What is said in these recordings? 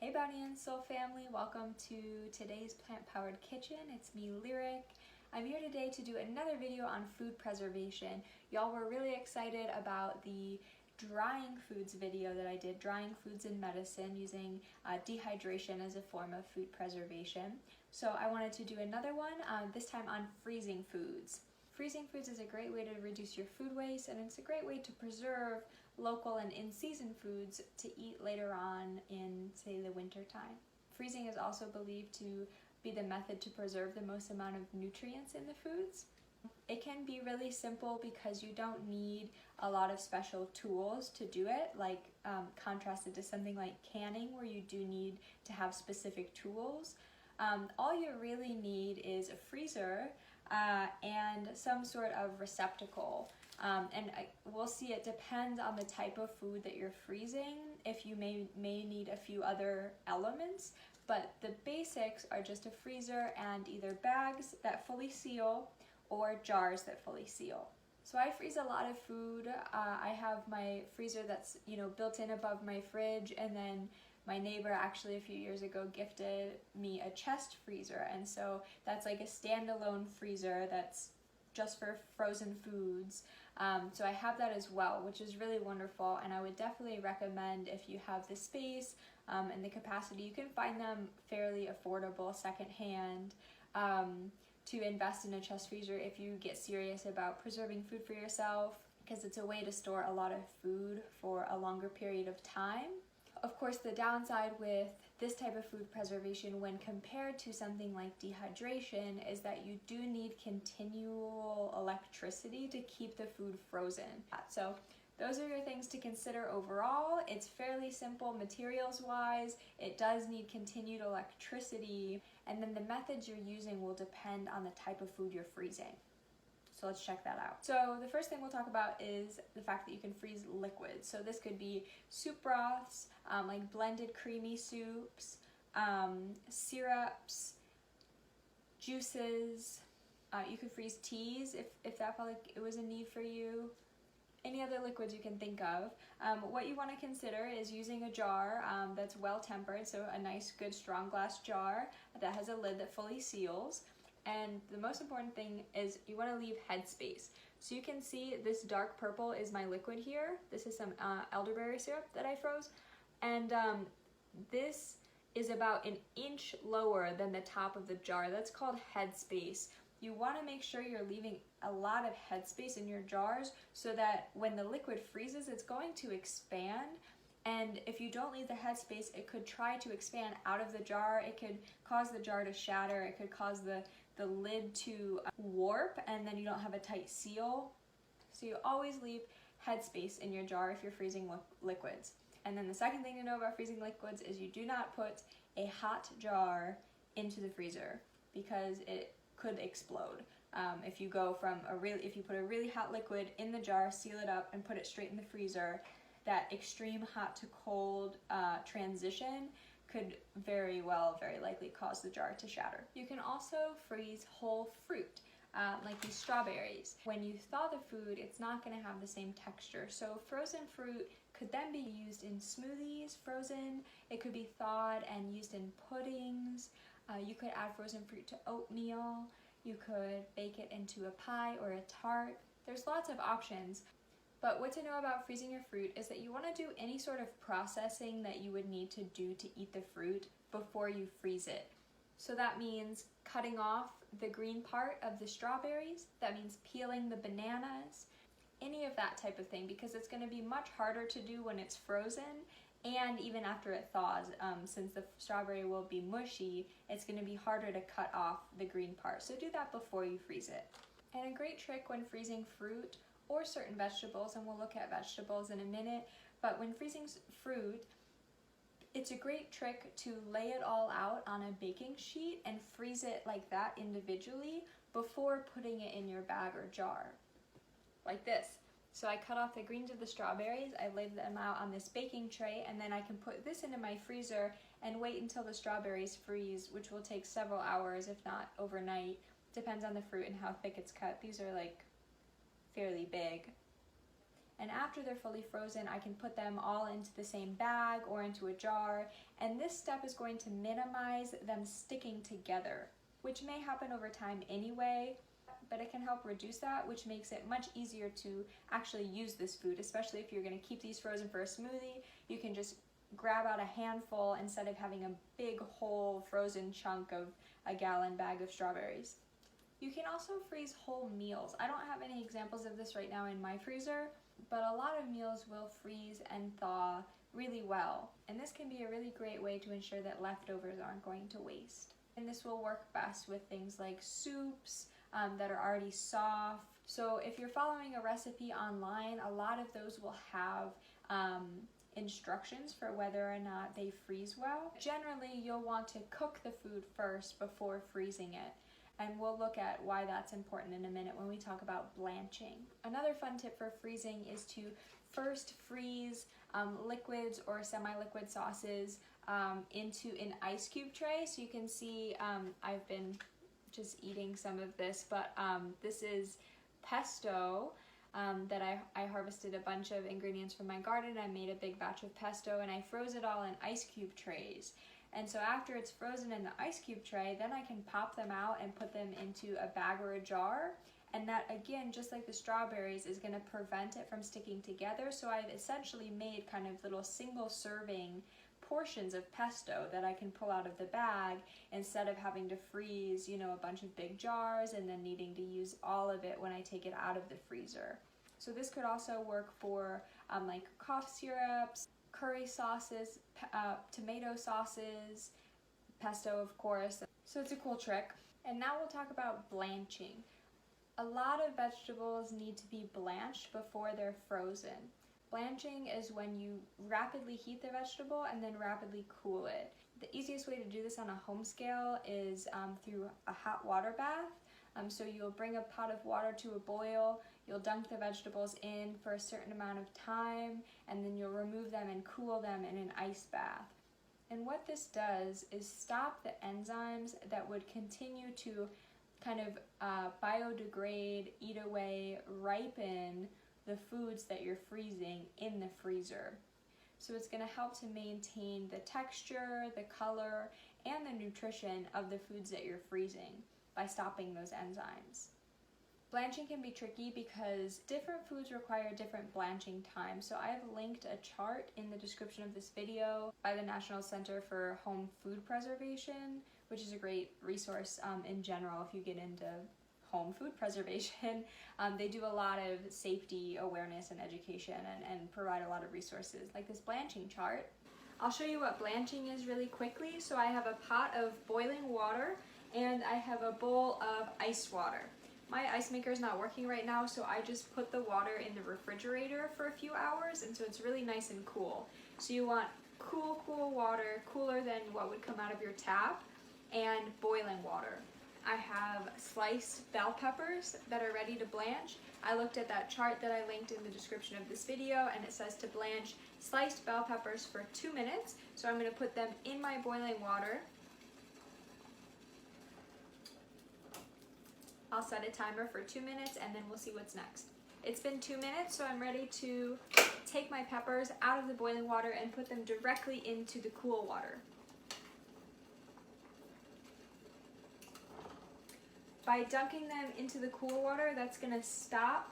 Hey Bounty and Soul family, welcome to today's plant-powered kitchen. It's me, Lyric. I'm here today to do another video on food preservation. Y'all were really excited about the drying foods video that I did, drying foods in medicine using dehydration as a form of food preservation. So I wanted to do another one, this time on freezing foods. Freezing foods is a great way to reduce your food waste, and it's a great way to preserve local and in-season foods to eat later on in, say, the winter time. Freezing is also believed to be the method to preserve the most amount of nutrients in the foods. It can be really simple because you don't need a lot of special tools to do it, like contrasted to something like canning where you do need to have specific tools. All you really need is a freezer and some sort of receptacle. We'll see it depends on the type of food that you're freezing, if you may need a few other elements, but the basics are just a freezer and either bags that fully seal or jars that fully seal. So I freeze a lot of food. I have my freezer that's built in above my fridge, and then my neighbor actually a few years ago gifted me a chest freezer, and so that's like a standalone freezer that's just for frozen foods. So I have that as well, which is really wonderful, and I would definitely recommend, if you have the space and the capacity, you can find them fairly affordable secondhand, to invest in a chest freezer if you get serious about preserving food for yourself, because it's a way to store a lot of food for a longer period of time. Of course, the downside with this type of food preservation when compared to something like dehydration is that you do need continual electricity to keep the food frozen. So those are your things to consider overall. It's fairly simple materials wise. It does need continued electricity, and then the methods you're using will depend on the type of food you're freezing. So let's check that out. So the first thing we'll talk about is the fact that you can freeze liquids. So this could be soup broths, like blended creamy soups, syrups, juices. You could freeze teas if that felt like it was a need for you. Any other liquids you can think of. What you want to consider is using a jar that's well tempered, so a nice, good, strong glass jar that has a lid that fully seals. And the most important thing is you want to leave headspace. So you can see this dark purple is my liquid here. This is some elderberry syrup that I froze. And this is about an inch lower than the top of the jar. That's called headspace. You want to make sure you're leaving a lot of headspace in your jars so that when the liquid freezes, it's going to expand. And if you don't leave the headspace, it could try to expand out of the jar. It could cause the jar to shatter. It could cause the lid to warp, and then you don't have a tight seal. So you always leave headspace in your jar if you're freezing liquids. And then the second thing to know about freezing liquids is you do not put a hot jar into the freezer because it could explode. If you put a really hot liquid in the jar, seal it up, and put it straight in the freezer, that extreme hot to cold transition could very likely cause the jar to shatter. You can also freeze whole fruit, like these strawberries. When you thaw the food, it's not going to have the same texture. So frozen fruit could then be used in smoothies, frozen. It could be thawed and used in puddings. You could add frozen fruit to oatmeal. You could bake it into a pie or a tart. There's lots of options. But what to know about freezing your fruit is that you want to do any sort of processing that you would need to do to eat the fruit before you freeze it. So that means cutting off the green part of the strawberries, that means peeling the bananas, any of that type of thing, because it's going to be much harder to do when it's frozen, and even after it thaws, since the strawberry will be mushy, it's going to be harder to cut off the green part. So do that before you freeze it. And a great trick when freezing fruit or certain vegetables, and we'll look at vegetables in a minute, but when freezing fruit, it's a great trick to lay it all out on a baking sheet and freeze it like that individually before putting it in your bag or jar, like this. So I cut off the greens of the strawberries, I laid them out on this baking tray, and then I can put this into my freezer and wait until the strawberries freeze, which will take several hours, if not overnight. Depends on the fruit and how thick it's cut. These are like fairly big. And after they're fully frozen, I can put them all into the same bag or into a jar. And this step is going to minimize them sticking together, which may happen over time anyway, but it can help reduce that, which makes it much easier to actually use this food, especially if you're going to keep these frozen for a smoothie. You can just grab out a handful instead of having a big whole frozen chunk of a gallon bag of strawberries. You can also freeze whole meals. I don't have any examples of this right now in my freezer, but a lot of meals will freeze and thaw really well. And this can be a really great way to ensure that leftovers aren't going to waste. And this will work best with things like soups that are already soft. So if you're following a recipe online, a lot of those will have instructions for whether or not they freeze well. Generally, you'll want to cook the food first before freezing it. And we'll look at why that's important in a minute when we talk about blanching. Another fun tip for freezing is to first freeze liquids or semi-liquid sauces into an ice cube tray. So you can see I've been just eating some of this, but this is pesto that I harvested a bunch of ingredients from my garden. I made a big batch of pesto and I froze it all in ice cube trays. And so after it's frozen in the ice cube tray, then I can pop them out and put them into a bag or a jar. And that, again, just like the strawberries, is going to prevent it from sticking together. So I've essentially made kind of little single serving portions of pesto that I can pull out of the bag instead of having to freeze, you know, a bunch of big jars and then needing to use all of it when I take it out of the freezer. So this could also work for like cough syrups, curry sauces, tomato sauces, pesto of course. So it's a cool trick. And now we'll talk about blanching. A lot of vegetables need to be blanched before they're frozen. Blanching is when you rapidly heat the vegetable and then rapidly cool it. The easiest way to do this on a home scale is through a hot water bath. So you'll bring a pot of water to a boil, you'll dunk the vegetables in for a certain amount of time, and then you'll remove them and cool them in an ice bath. And what this does is stop the enzymes that would continue to kind of biodegrade, eat away, ripen the foods that you're freezing in the freezer. So it's going to help to maintain the texture, the color, and the nutrition of the foods that you're freezing by stopping those enzymes. Blanching can be tricky because different foods require different blanching times. So I've linked a chart in the description of this video by the National Center for Home Food Preservation, which is a great resource in general if you get into home food preservation. They do a lot of safety awareness and education and provide a lot of resources like this blanching chart. I'll show you what blanching is really quickly. So I have a pot of boiling water and I have a bowl of ice water. My ice maker is not working right now, so I just put the water in the refrigerator for a few hours, and so it's really nice and cool. So you want cool water, cooler than what would come out of your tap, and boiling water. I have sliced bell peppers that are ready to blanch. I looked at that chart that I linked in the description of this video, and it says to blanch sliced bell peppers for 2 minutes. So I'm going to put them in my boiling water. I'll set a timer for 2 minutes and then we'll see what's next. It's been 2 minutes, so I'm ready to take my peppers out of the boiling water and put them directly into the cool water. By dunking them into the cool water, that's going to stop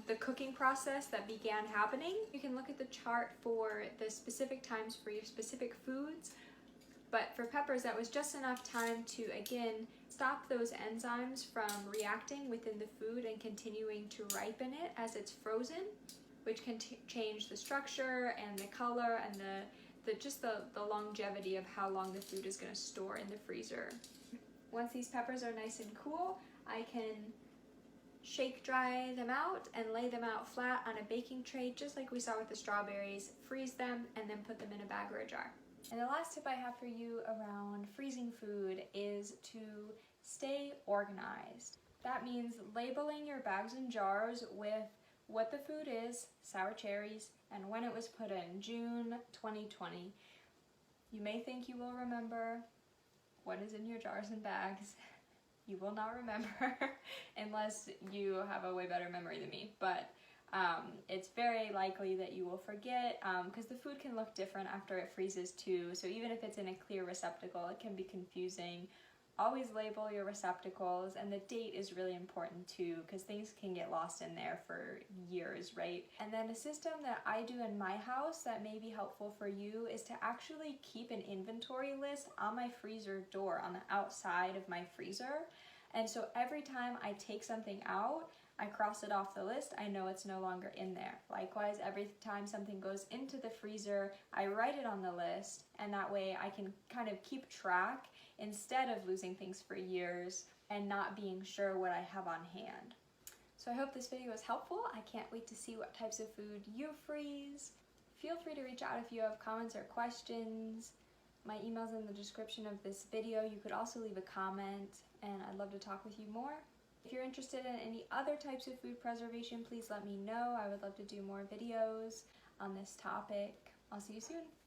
the cooking process that began happening. You can look at the chart for the specific times for your specific foods, but for peppers that was just enough time to, again, stop those enzymes from reacting within the food and continuing to ripen it as it's frozen, which can change the structure and the color and the longevity of how long the food is going to store in the freezer. Once these peppers are nice and cool, I can shake dry them out and lay them out flat on a baking tray, just like we saw with the strawberries, freeze them, and then put them in a bag or a jar. And the last tip I have for you around freezing food is to stay organized. That means labeling your bags and jars with what the food is, sour cherries, and when it was put in, June 2020. You may think you will remember what is in your jars and bags. You will not remember unless you have a way better memory than me. But it's very likely that you will forget, because the food can look different after it freezes too. So even if it's in a clear receptacle, it can be confusing. Always label your receptacles, and the date is really important too, because things can get lost in there for years, right? And then a system that I do in my house that may be helpful for you is to actually keep an inventory list on my freezer door, on the outside of my freezer. And so every time I take something out, I cross it off the list, I know it's no longer in there. Likewise, every time something goes into the freezer, I write it on the list, and that way I can kind of keep track instead of losing things for years and not being sure what I have on hand. So I hope this video was helpful. I can't wait to see what types of food you freeze. Feel free to reach out if you have comments or questions. My email's in the description of this video. You could also leave a comment, and I'd love to talk with you more. If you're interested in any other types of food preservation, please let me know. I would love to do more videos on this topic. I'll see you soon.